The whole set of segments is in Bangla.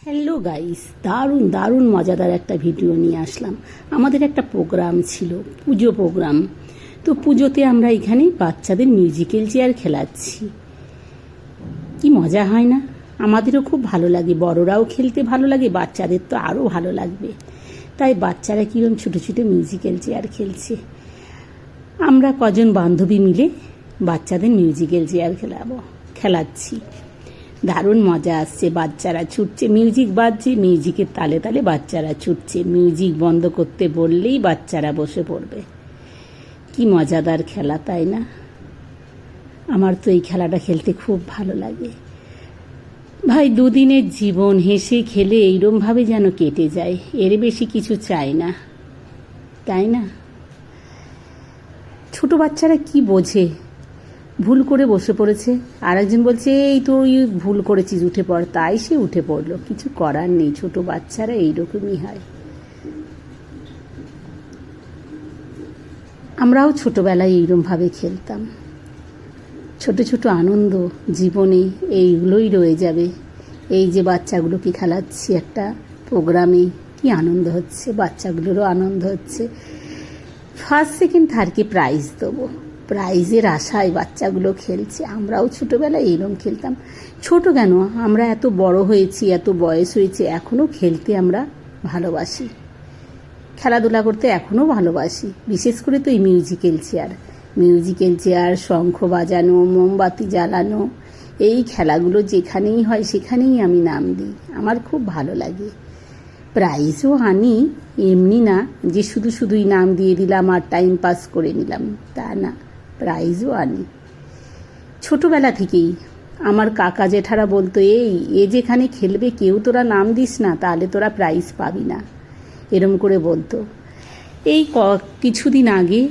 হ্যালো গাইস, দারুণ দারুণ মজাদার একটা ভিডিও নিয়ে আসলাম। আমাদের একটা প্রোগ্রাম ছিল, পুজো প্রোগ্রাম। তো পুজোতে আমরা এখানে বাচ্চাদের মিউজিক্যাল চেয়ার খেলাচ্ছি। কি মজা হয় না? আমাদেরও খুব ভালো লাগে, বড়রাও খেলতে ভালো লাগে, বাচ্চাদের তো আরও ভালো লাগবে। তাই বাচ্চারা কীরকম ছোটো ছোটো মিউজিক্যাল চেয়ার খেলছে। আমরা কজন বান্ধবী মিলে বাচ্চাদের মিউজিক্যাল চেয়ার খেলাচ্ছি। দারুণ মজা আসছে, বাচ্চারা ছুটছে, মিউজিক বাজছে, মিউজিকের তালে তালে বাচ্চারা ছুটছে। মিউজিক বন্ধ করতে বললেই বাচ্চারা বসে পড়বে। কি মজাদার খেলা, তাই না? আমার তো এই খেলাটা খেলতে খুব ভালো লাগে। ভাই, দুদিনের জীবন হেসে খেলে এইরমভাবে যেন কেটে যায়, এর বেশি কিছু চাই না, তাই না? ছোট বাচ্চারা কি বোঝে? ভুল করে বসে পড়েছে, আর একজন বলছে এই তো ভুল করেছিস, উঠে পড়, তাই সে উঠে পড়লো। কিছু করার নেই, ছোট বাচ্চারা এইরকমই হয়। আমরাও ছোটবেলায় এইরকমভাবে খেলতাম। ছোট ছোট আনন্দ জীবনে এইগুলোই রয়ে যাবে। এই যে বাচ্চাগুলোকে খেলাচ্ছি একটা প্রোগ্রামে, কি আনন্দ হচ্ছে, বাচ্চাগুলোরও আনন্দ হচ্ছে। ফার্স্ট সেকেন্ড থার্ডকে প্রাইজ দেবো, প্রাইজের আশায় বাচ্চাগুলো খেলছে। আমরাও ছোটোবেলায় এইরকম খেলতাম। ছোট কেন, আমরা এত বড় হয়েছি, এত বয়স হয়েছে, এখনও খেলতে আমরা ভালোবাসি, খেলাধুলা করতে এখনও ভালোবাসি। বিশেষ করে তো এই মিউজিক্যাল চেয়ার, শঙ্খ বাজানো, মোমবাতি জ্বালানো, এই খেলাগুলো যেখানেই হয় সেখানেই আমি নাম দিই। আমার খুব ভালো লাগে। প্রাইজও আনি, এমনি না যে শুধুই নাম দিয়ে দিলাম আর টাইম পাস করে নিলাম, তা না, প্রাইজও আনি। ছোটোবেলা থেকেই আমার কাকা জেঠারা বলতো, এ যেখানে খেলবে কেউ তোরা নাম দিস না, তাহলে তোরা প্রাইজ পাবি না, এরম করে বলতো। এই কিছুদিন আগে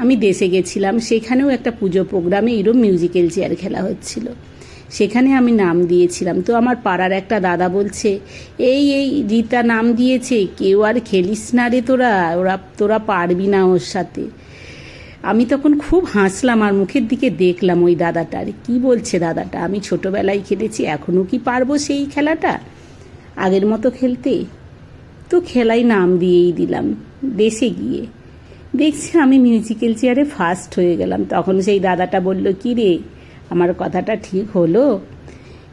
আমি দেশে গেছিলাম, সেখানেও একটা পুজো প্রোগ্রামে এরম মিউজিক্যাল চেয়ার খেলা হচ্ছিল, সেখানে আমি নাম দিয়েছিলাম। তো আমার পাড়ার একটা দাদা বলছে, এই রীতা নাম দিয়েছে, কেউ আর খেলিস না রে, তোরা পারবি না ওর সাথে। আমি তখন খুব হাসলাম আর মুখের দিকে দেখলাম ওই দাদাটার। কি বলছে দাদাটা, আমি ছোটোবেলায় খেলেছি, এখনও কি পারবো সেই খেলাটা আগের মতো খেলতে? তো খেলায় নাম দিয়েই দিলাম। দেশে গিয়ে দেখছি আমি মিউজিক্যাল চেয়ারে ফার্স্ট হয়ে গেলাম। তখন সেই দাদাটা বলল, কি রে, আমার কথাটা ঠিক হলো?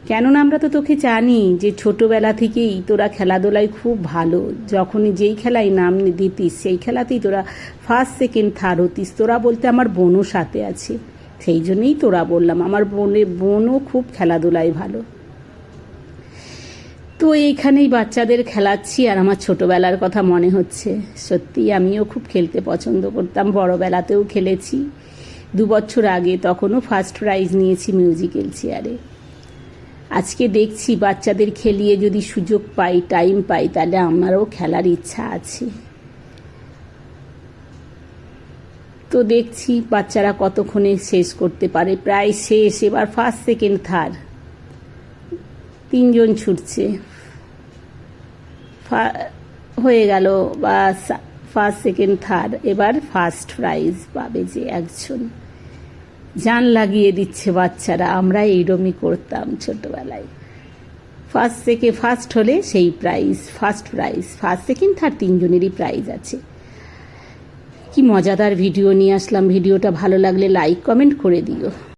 কেননা আমরা তো তোকে জানি যে ছোটোবেলা থেকেই তোরা খেলাধুলায় খুব ভালো, যখনই যেই খেলায় নাম দিতিস সেই খেলাতেই তোরা ফার্স্ট সেকেন্ড থার্ড হতিস। তোরা বলতে আমার বোনও সাথে আছে, সেই জন্যই তোরা বললাম। আমার বোনও খুব খেলাধুলায় ভালো। তো এইখানেই বাচ্চাদের খেলাচ্ছি আর আমার ছোটোবেলার কথা মনে হচ্ছে। সত্যি আমিও খুব খেলতে পছন্দ করতাম, বড়োবেলাতেও খেলেছি। 2 বছর আগে তখনও ফার্স্ট প্রাইজ নিয়েছি মিউজিক্যাল চেয়ারে। আজকে দেখছি বাচ্চাদের খেলিয়ে যদি সুযোগ পাই, টাইম পাই, তাহলে আমারও খেলার ইচ্ছা আছে। তো দেখছি বাচ্চারা কতক্ষণে শেষ করতে পারে। প্রায় শেষ, এবার ফার্স্ট সেকেন্ড থার্ড 3 জন ছুটছে, হয়ে গেল। বা ফার্স্ট সেকেন্ড থার্ড, এবার ফার্স্ট প্রাইজ পাবে যে একজন। জান লাগিয়ে দিচ্ছে বাচ্চারা। আমরা এইরকমই করতাম ছোটোবেলায়। ফার্স্ট হলে সেই প্রাইজ, ফার্স্ট সেকেন্ড থার্ড 3 জনেরই প্রাইজ আছে। কি মজাদার ভিডিও নিয়ে আসলাম। ভিডিওটা ভালো লাগলে লাইক কমেন্ট করে দিও।